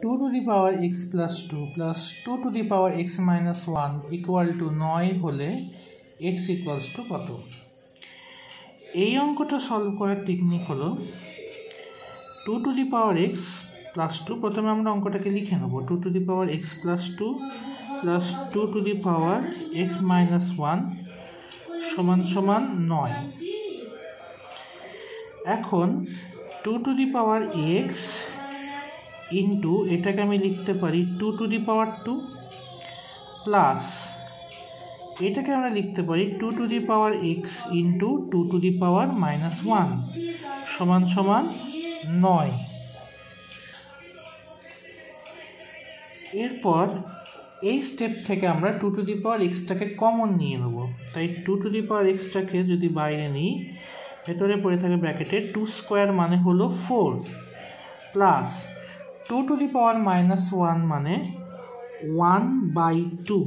2 to the power x plus 2 plus 2 to the power x minus 1 equal to 9 হলে x equals to কত? এই অঙ্কটা solve করার technique হলো 2 to the power x plus 2, প্রথমে আমরা অঙ্কটাকে লিখে নেব 2 to the power x plus 2 plus 2 to the power x minus 1 সমান সমান 9। এখন 2 to the power x into এটাকে আমি লিখতে পারি 2 to the power 2 প্লাস এটাকে আমরা লিখতে পারি 2 to the power x into 2 to the power minus 1 সমান সমান 9। এরপর এই স্টেপ থেকে আমরা 2 to the power x টাকে কমন নিয়ে নেব, তাই 2 to the power x টাকে যদি বাইরে নিই ভেতরে পড়ে থাকে ব্র্যাকেটে 2 স্কোয়ার মানে হলো 4 plus 2 to the power minus 1 মানে 1/2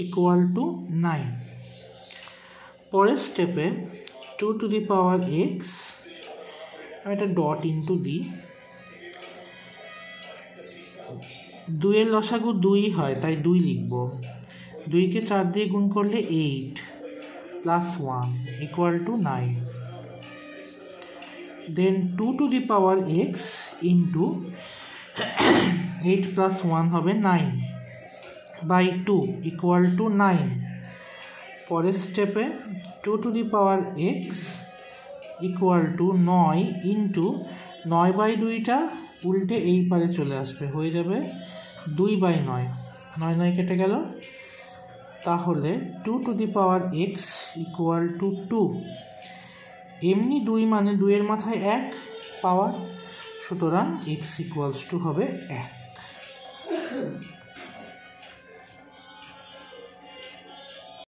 equal to 9। পরের স্টেপে 2 to the power x আমি একটা ডট ইন্টু দিই, 2 এর লসাগু 2 হয় তাই 2 লিখব, 2 কে 4 দিয়ে গুণ করলে 8 plus 1 equal to 9। then 2 to the power x into 8 plus 1 হবে 9/2 equal to 9। পরের স্টেপে 2 to the power x equal to 9 into 9/2টা উল্টে এই পারে চলে আসবে, হয়ে যাবে 2/9, 9 কেটে গেল, তাহলে 2 to the power x equal to 2। এমনি 2 মানে 2 এর মাথায় 1 পাওয়ার, সুতরাং x equals to হবে 1।